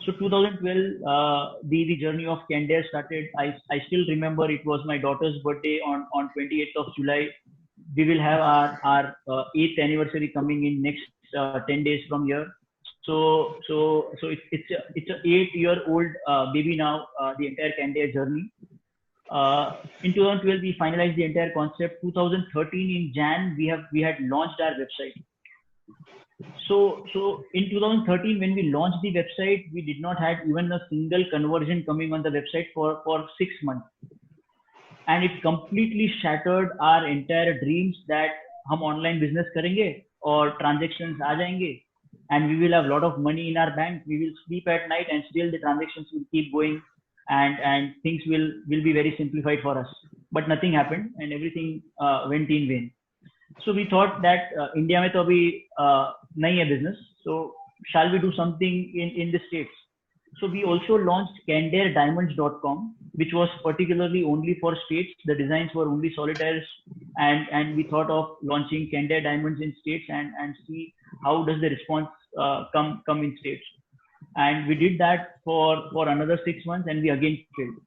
So 2012, the journey of Candere started. I still remember it was my daughter's birthday on 28th of July. We will have our 8th anniversary coming in next 10 days from here. So it's a 8-year-old baby now. The entire Candere journey. In 2012, we finalized the entire concept. 2013 in Jan, we had launched our website. So in 2013, when we launched the website, we did not have even a single conversion coming on the website for 6 months, and it completely shattered our entire dreams that हम online business करेंगे और transactions आ जाएंगे and we will have a lot of money in our bank. We will sleep at night and still the transactions will keep going and things will be very simplified for us. But nothing happened and everything went in vain. So we thought that India में तो अभी नहीं है business, so shall we do something in the States? So we also launched CandereDiamonds.com, which was particularly only for States. The designs were only solitaires, and we thought of launching Candere Diamonds in States and see how does the response come in States. And we did that for another 6 months, and we again failed.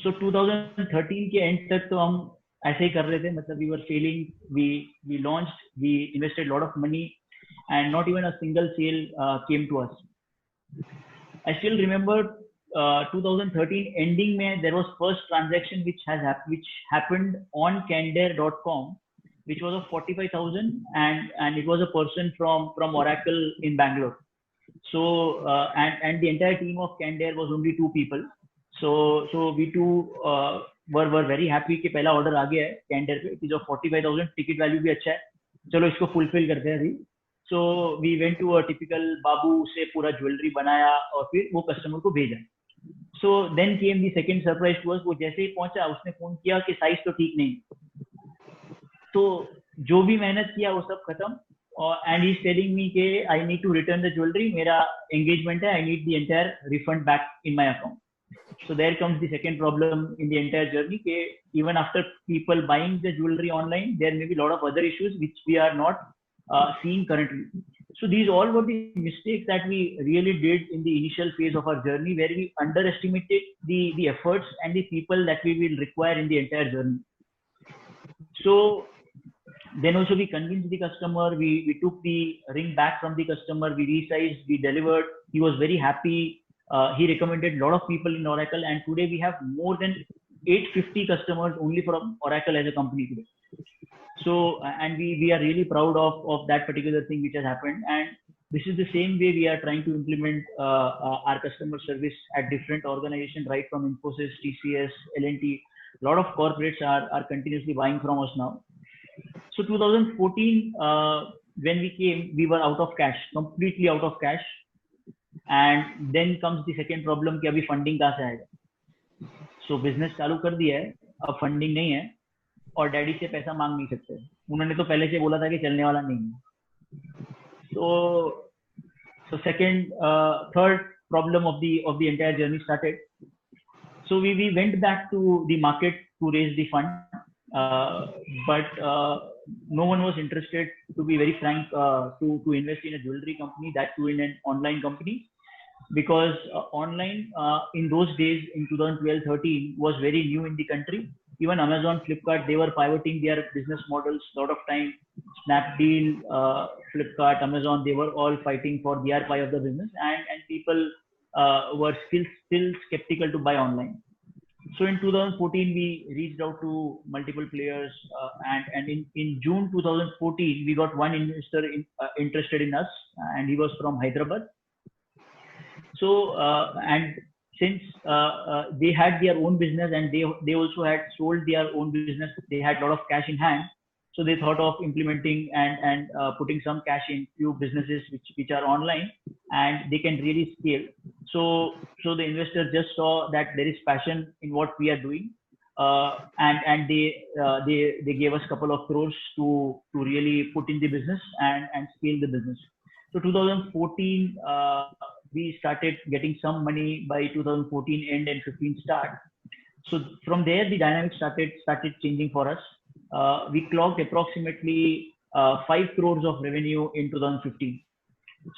So 2013 के end तक तो हम ऐसे ही कर रहे थे, मतलब we were failing. We launched, we invested a lot of money, and not even a single sale came to us. I still remember 2013 ending में there was first transaction which happened on Candere.com, which was of 45,000, and it was a person from Oracle in Bangalore. So and the entire team of Candere was only 2 people. So we two were very happy कि पहला order आ गया है Candere पे, it is of 45,000, ticket value भी अच्छा है, चलो इसको fulfill करते हैं अभी. So we went to a typical बाबू से पूरा ज्वेलरी बनाया और फिर वो कस्टमर को भेजा. So then came the second surprise to us. वो जैसे ही पहुंचा उसने फोन किया कि साइज तो ठीक नहीं. तो जो भी मेहनत किया वो सब खत्म. And he's telling me कि I need to return the jewelry. मेरा engagement है. I need the entire refund back in my account. So there comes the second problem in the entire journey. कि even after people buying the jewelry online, there may be a lot of other issues which we are not seeing currently. So these all were the mistakes that we really did in the initial phase of our journey, where we underestimated the efforts and the people that we will require in the entire journey. So then also we convinced the customer, we took the ring back from the customer, we resized, we delivered. He was very happy. He recommended a lot of people in Oracle, and today we have more than 850 customers only from Oracle as a company today. So and we are really proud of that particular thing which has happened, and this is the same way we are trying to implement our customer service at different organizations, right from Infosys, TCS, L&T. A lot of corporates are continuously buying from us now. So 2014 when we came, we were out of cash, completely out of cash, and then comes the second problem कि अभी funding कहाँ से आएगा. So business चालू कर दिया है, अब funding नहीं है और डैडी से पैसा मांग नहीं सकते. उन्होंने तो पहले से बोला था कि चलने वाला नहीं है. So second third problem of the entire journey started. So we went back to the market to raise the fund, but no one was interested, to be very frank, to invest in a jewelry company, that too in an online company, because online in those days in 2012-13 was very new in the country. Even Amazon, Flipkart, they were pivoting their business models a lot of time. Snapdeal, Flipkart, Amazon, they were all fighting for their pie of the business, and people were still skeptical to buy online. So in 2014, we reached out to multiple players, and in June 2014, we got one investor interested in us, and he was from Hyderabad. So and since they had their own business and they also had sold their own business, they had a lot of cash in hand. So they thought of implementing and putting some cash in few businesses which are online and they can really scale. So the investors just saw that there is passion in what we are doing, and they gave us a couple of crores to really put in the business and scale the business. So 2014 we started getting some money by 2014 end and 15 start. So from there the dynamics started changing for us. We clocked approximately 5 crores of revenue in 2015.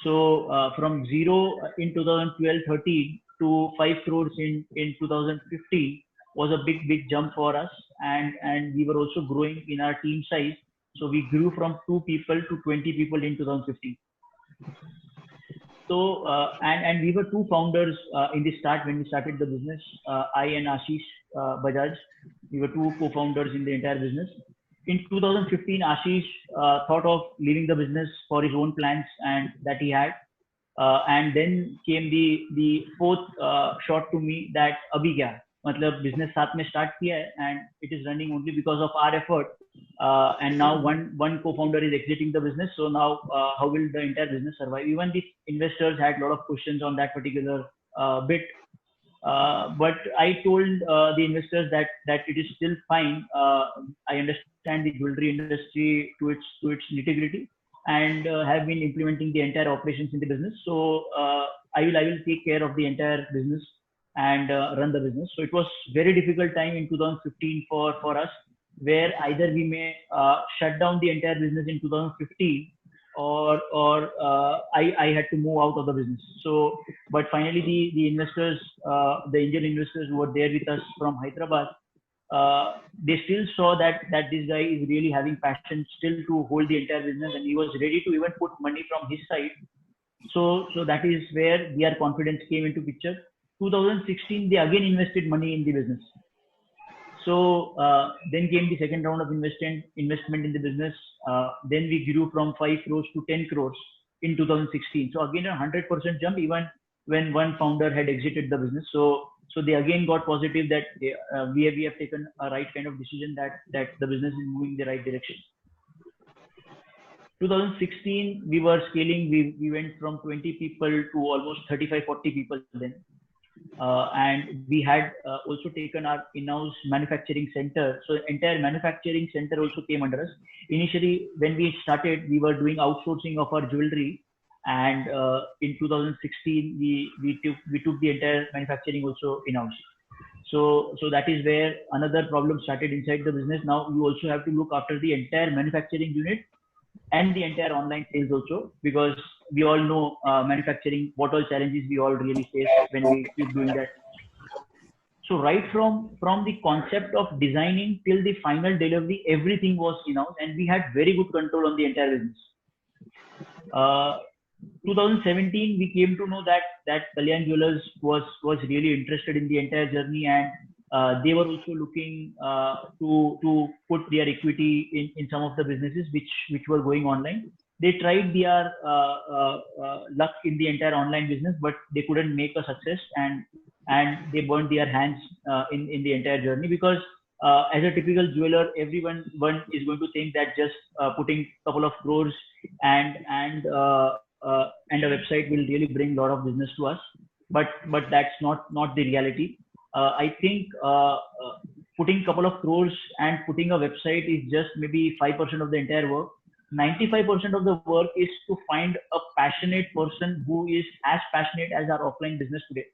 So from zero in 2012-13 to 5 crores in 2015 was a big jump for us, and we were also growing in our team size. So we grew from 2 people to 20 people in 2015. So and we were two founders in the start when we started the business. I and Ashish Bajaj, we were two co-founders in the entire business. In 2015, Ashish thought of leaving the business for his own plans and that he had. And then came the fourth shot to me that अभी क्या मतलब business साथ में start किया है and it is running only because of our effort. And now one co-founder is exiting the business. So now how will the entire business survive? Even the investors had a lot of questions on that particular bit. But I told the investors that it is still fine. I understand the jewelry industry to its nitty-gritty, and have been implementing the entire operations in the business. So I will take care of the entire business and run the business. So it was very difficult time in 2015 for us, where either we may shut down the entire business in 2015, or I had to move out of the business. So, but finally the investors, the Indian investors who were there with us from Hyderabad, they still saw that this guy is really having passion still to hold the entire business, and he was ready to even put money from his side. So that is where their confidence came into picture. 2016, they again invested money in the business. So then came the second round of investment in the business. Then we grew from 5 crores to 10 crores in 2016. So again, a 100% jump, even when one founder had exited the business. So they again got positive that we have taken a right kind of decision, that the business is moving in the right direction. 2016, we were scaling. We went from 20 people to almost 35-40 people then. And we had also taken our in-house manufacturing center. So entire manufacturing center also came under us. Initially, when we started, we were doing outsourcing of our jewelry, and in 2016 we took the entire manufacturing also in-house. So that is where another problem started inside the business. Now you also have to look after the entire manufacturing unit and the entire online sales also, because we all know manufacturing, what all challenges we all really face when we keep doing that. So right from the concept of designing till the final delivery, everything was in-house, and we had very good control on the entire business. 2017, we came to know that Kalyan Jewellers was really interested in the entire journey, and they were also looking to put their equity in some of the businesses which were going online. They tried their luck in the entire online business, but they couldn't make a success, and they burned their hands in the entire journey, because as a typical jeweler, everyone is going to think that just putting a couple of crores and a website will really bring a lot of business to us, but that's not the reality. I think putting a couple of crores and putting a website is just maybe 5% of the entire work. 95% of the work is to find a passionate person who is as passionate as our offline business today.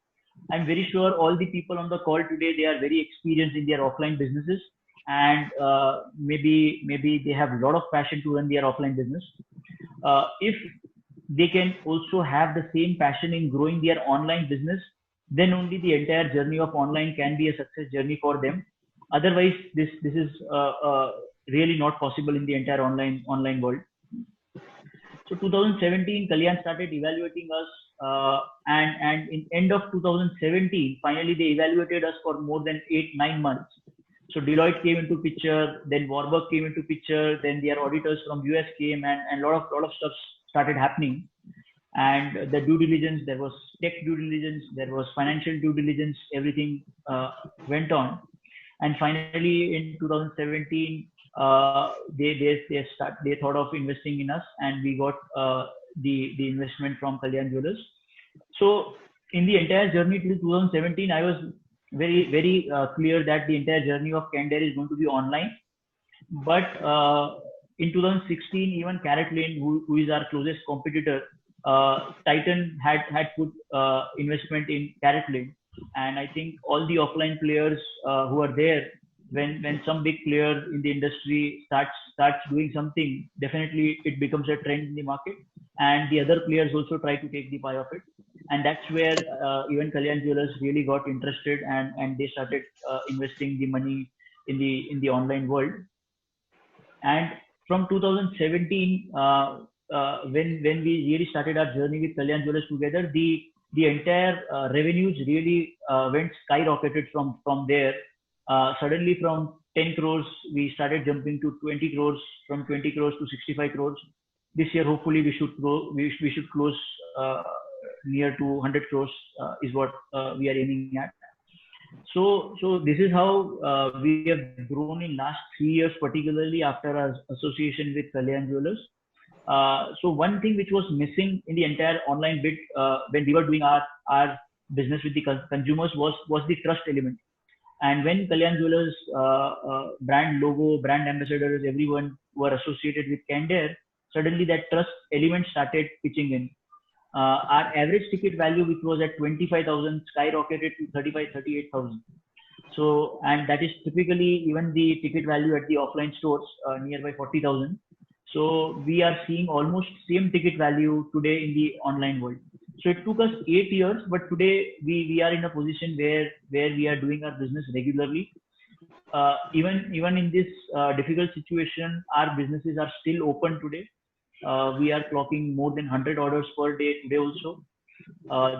I'm very sure all the people on the call today, they are very experienced in their offline businesses, and maybe they have a lot of passion to run their offline business. If they can also have the same passion in growing their online business, then only the entire journey of online can be a success journey for them. Otherwise, this is really not possible in the entire online world. So 2017, Kalyan started evaluating us, and in end of 2017, finally they evaluated us for more than 8-9 months. So Deloitte came into picture, then Warburg came into picture, then their auditors from US came, and lot of stuff started happening. And the due diligence, there was tech due diligence, there was financial due diligence, everything went on. And finally, in 2017, they thought of investing in us, and we got the investment from Kalyan Jewellers. So in the entire journey till 2017, I was very clear that the entire journey of Candere is going to be online. But in 2016, even CaratLane, who is our closest competitor, Titan had put investment in CaratLane, and I think all the offline players who are there, when some big player in the industry starts doing something, definitely it becomes a trend in the market. and the other players also try to take the pie of it. And that's where even Kalyan Jewellers really got interested, and they started investing the money in the online world. And from 2017, when we really started our journey with Kalyan Jewellers together, the entire revenues really went skyrocketed from there. Suddenly, from 10 crores, we started jumping to 20 crores, from 20 crores to 65 crores. This year, hopefully, we should go. We should close near to 100 crores is what we are aiming at. So this is how we have grown in last 3 years, particularly after our association with Kalyan Jewellers. So one thing which was missing in the entire online bit when we were doing our business with the consumers was the trust element. And when Kalyan Jewellers brand logo, brand ambassadors, everyone were associated with Candere, suddenly that trust element started pitching in. Our average ticket value, which was at 25,000, skyrocketed to 35, 38,000. So, and that is typically even the ticket value at the offline stores nearby 40,000. So we are seeing almost same ticket value today in the online world. So it took us 8 years, but today we are in a position where we are doing our business regularly. Even in this difficult situation, our businesses are still open today. We are clocking more than 100 orders per day today also.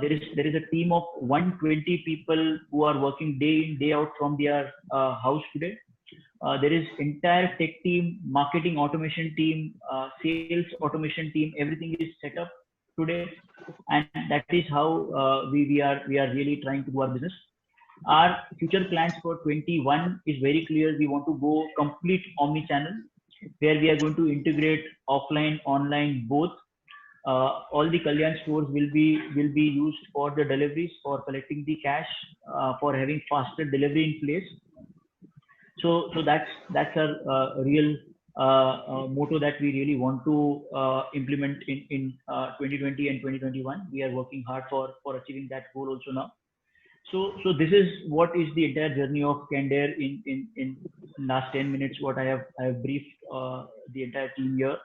There is a team of 120 people who are working day in day out from their house today. There is entire tech team, marketing automation team, sales automation team. Everything is set up today, and that is how we are really trying to do our business. Our future plans for 21 is very clear. We want to go complete omni-channel, where we are going to integrate offline, online, both. All the Kalyan stores will be used for the deliveries, for collecting the cash, for having faster delivery in place. So that's our real motto that we really want to implement in 2020 and 2021. We are working hard for achieving that goal also now. So this is what is the entire journey of Candere in last 10 minutes. What I have briefed the entire team here.